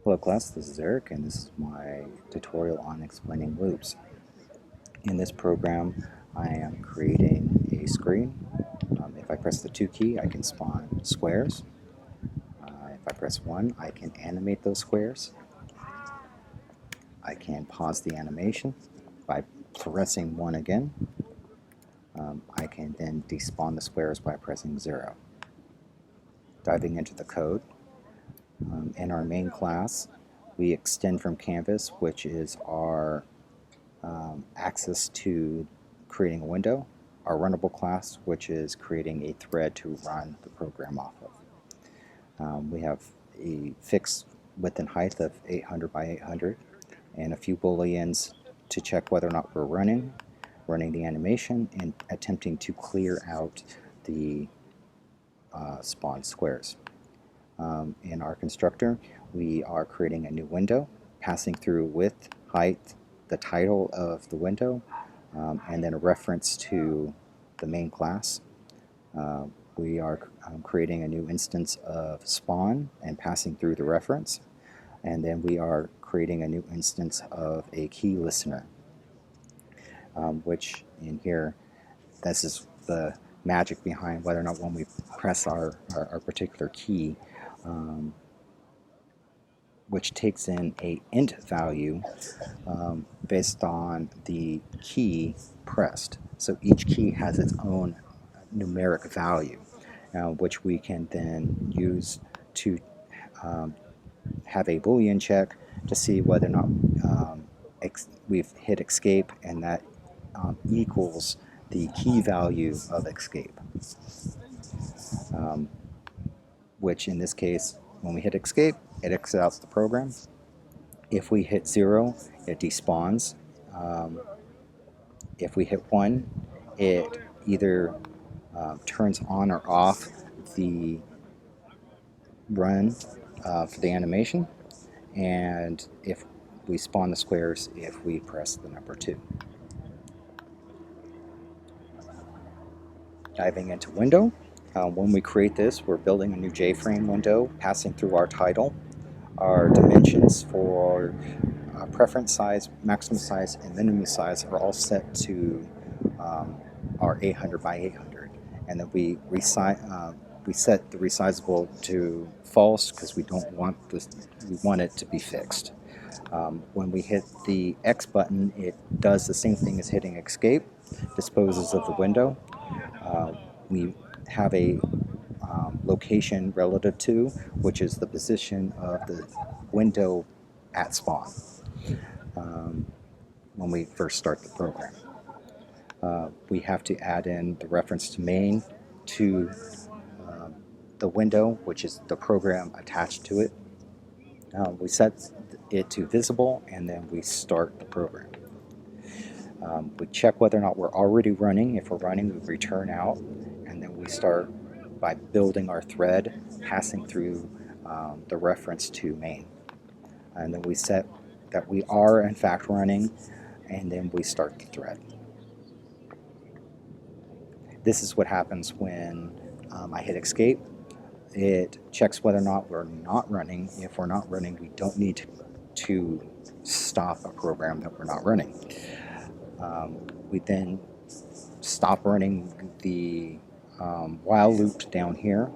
Hello class, this is Eric and this is my tutorial on explaining loops. In this program I am creating a screen. If I press the 2 key I can spawn squares. If I press 1 I can animate those squares. I can pause the animation by pressing 1 again. I can then despawn the squares by pressing 0. Diving into the code, in our main class we extend from canvas, which is our access to creating a window, our runnable class, which is creating a thread to run the program off of. We have a fixed width and height of 800 by 800 and a few booleans to check whether or not we're running the animation and attempting to clear out the spawned squares. In our constructor we are creating a new window, passing through width, height, the title of the window, and then a reference to the main class. We are creating a new instance of spawn and passing through the reference, and then we are creating a new instance of a key listener, which in here, this is the magic behind whether or not when we press our particular key, which takes in a int value based on the key pressed. So each key has its own numeric value, which we can then use to have a Boolean check to see whether or not we've hit escape, and that equals the key value of escape, which in this case, when we hit escape, it exits the program. If we hit 0, it despawns. If we hit 1, it either turns on or off the run for the animation, and if we spawn the squares if we press the number 2. Diving into window, when we create this, we're building a new JFrame window, passing through our title, our dimensions for preference size, maximum size, and minimum size are all set to our 800 by 800, and then we set the resizable to false because we don't want this. We want it to be fixed. When we hit the X button, it does the same thing as hitting escape, disposes of the window. We have a location relative to, which is the position of the window at spawn when we first start the program. We have to add in the reference to main to the window, which is the program attached to it. We set it to visible, and then we start the program. We check whether or not we're already running. If we're running, we return out, and then we start by building our thread, passing through the reference to main. And then we set that we are in fact running, and then we start the thread. This is what happens when I hit escape. It checks whether or not we're not running. If we're not running, we don't need to stop a program that we're not running. We then stop running the while loop down here,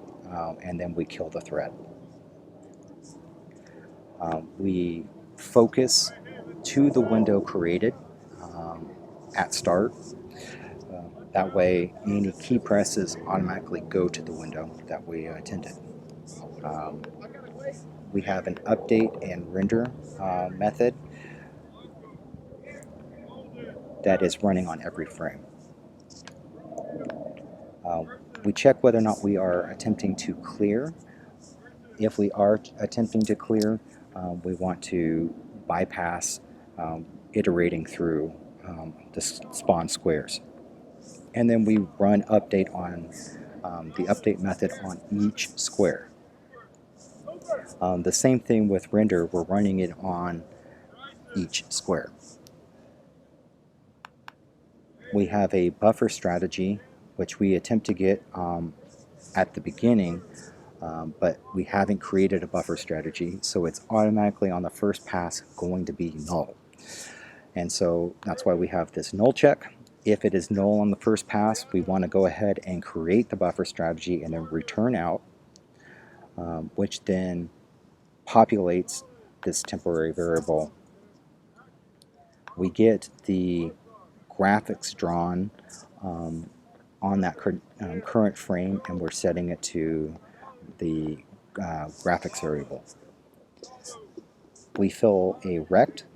and then we kill the thread. We focus to the window created at start. That way any key presses automatically go to the window that we intended. We have an update and render method that is running on every frame. We check whether or not we are attempting to clear. If we are attempting to clear, we want to bypass iterating through the spawn squares. And then we run update on the update method on each square. The same thing with render, we're running it on each square. We have a buffer strategy, which we attempt to get at the beginning but we haven't created a buffer strategy, so it's automatically on the first pass going to be null. And so that's why we have this null check. If it is null on the first pass, we want to go ahead and create the buffer strategy and then return out, which then populates this temporary variable. We get the graphics drawn on that current frame, and we're setting it to the graphics variable. We fill a rect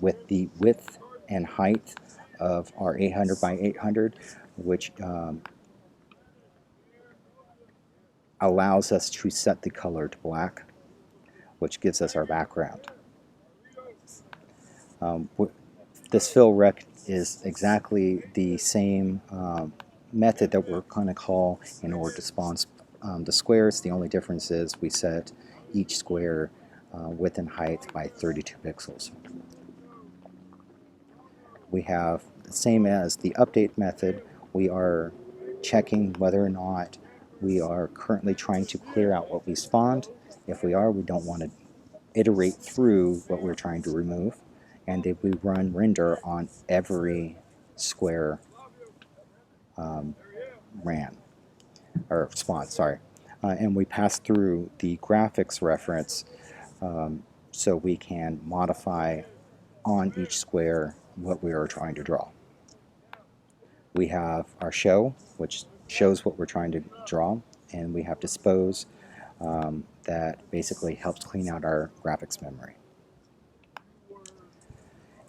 with the width and height of our 800 by 800, which allows us to set the color to black, which gives us our background. This fill rect is exactly the same method that we're going to call in order to spawn the squares. The only difference is we set each square width and height by 32 pixels. We have the same as the update method. We are checking whether or not we are currently trying to clear out what we spawned. If we are, we don't want to iterate through what we're trying to remove. And then we run render on every square spawn, sorry. And we pass through the graphics reference so we can modify on each square what we are trying to draw. We have our show, which shows what we're trying to draw, and we have dispose that basically helps clean out our graphics memory.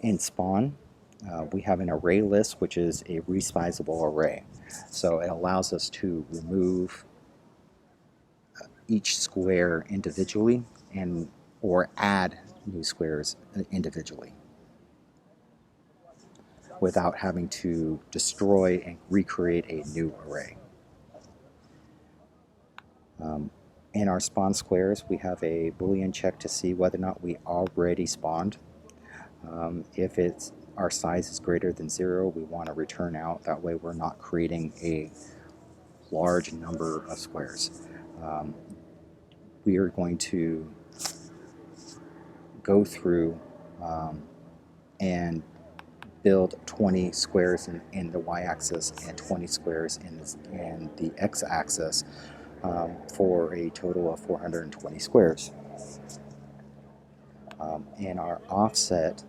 In spawn, we have an array list, which is a resizable array. So it allows us to remove each square individually or add new squares individually without having to destroy and recreate a new array. In our spawn squares, we have a Boolean check to see whether or not we already spawned. If our size is greater than 0, we want to return out. That way we're not creating a large number of squares. We are going to go through and build 20 squares in the y-axis and 20 squares in the x-axis for a total of 420 squares. In our offset,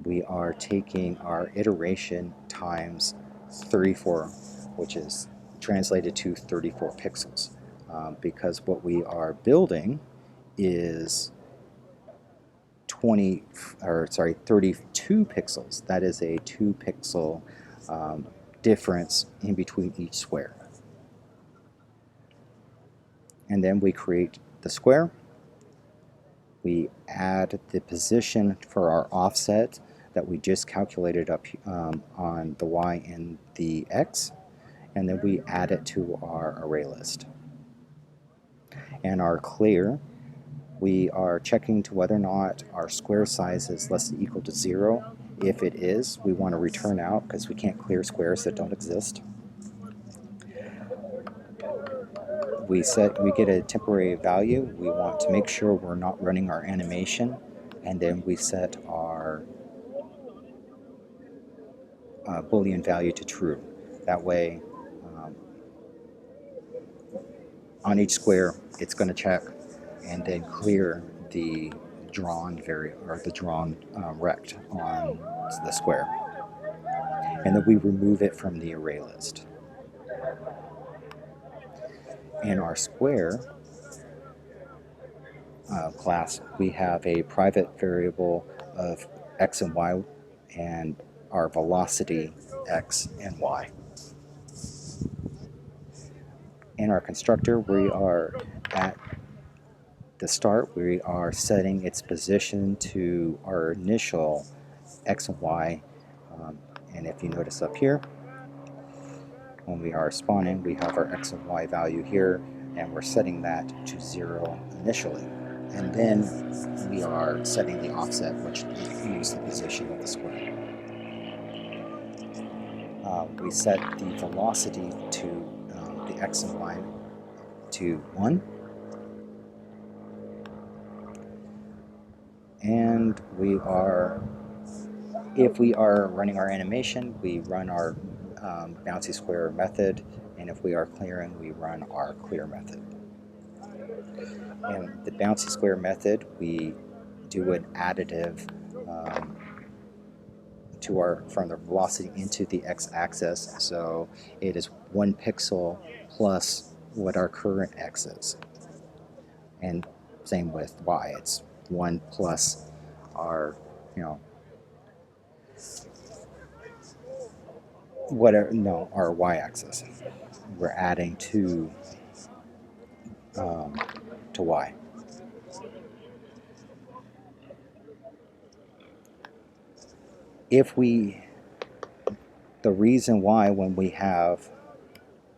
we are taking our iteration times 34, which is translated to 34 pixels, because what we are building is 32 pixels. That is a 2 pixel difference in between each square. And then we create the square. We add the position for our offset that we just calculated up on the y and the x, and then we add it to our array list. And our clear, we are checking to whether or not our square size is less than or equal to 0. If it is, we want to return out because we can't clear squares that don't exist. We get a temporary value. We want to make sure we're not running our animation, and then we set our Boolean value to true. That way, on each square, it's going to check and then clear the drawn rect on the square, and then we remove it from the array list. In our square class, we have a private variable of x and y and our velocity x and y. In our constructor, we are at the start, we are setting its position to our initial x and y, and if you notice up here, when we are spawning, we have our x and y value here, and we're setting that to 0 initially. And then we are setting the offset, which is the position of the square. We set the velocity to the x and y to 1, and if we are running our animation, we run our bouncy square method, and if we are clearing, we run our clear method. And the bouncy square method, we do an additive from the velocity into the x-axis, so it is 1 pixel plus what our current x is. And same with y, it's 1 plus our, our y-axis. We're adding to y. The reason why when we have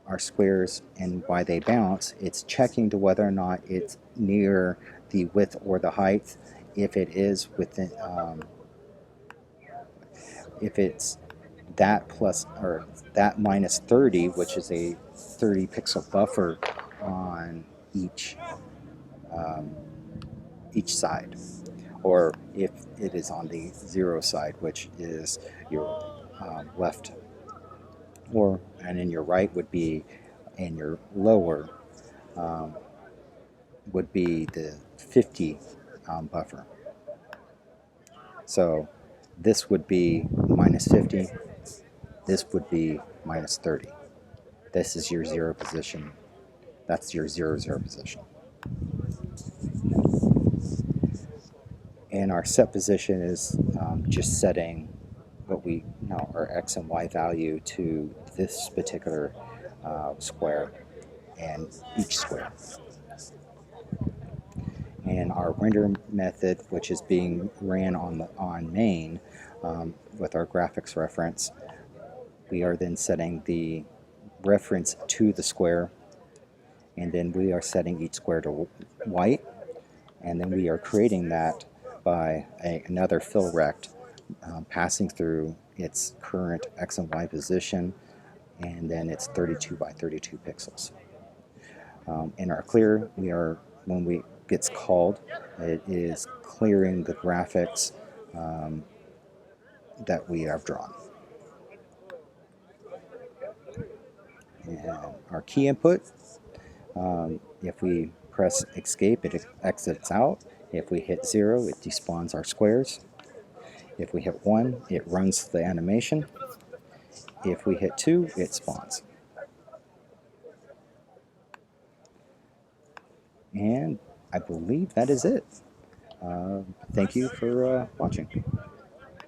our squares and why they bounce, it's checking to whether or not it's near the width or the height. If it is within, if it's that plus or that minus 30, which is a 30 pixel buffer on each side, or if it is on the 0 side, which is your left, and in your right would be, and your lower would be the 50 buffer. So this would be minus 50, this would be minus 30. This is your 0 position. That's your 0, 0 position. And our set position is just setting what we know our x and y value to this particular square and each square. And our render method, which is being ran on main with our graphics reference, we are then setting the reference to the square, and then we are setting each square to white, and then we are creating that by another fill rect passing through its current x and y position, and then it's 32 by 32 pixels. In our clear, when we gets called, it is clearing the graphics that we have drawn. And our key input, if we press escape, it exits out. If we hit 0, it despawns our squares. If we hit 1, it runs the animation. If we hit 2, it spawns. And I believe that is it. Thank you for watching.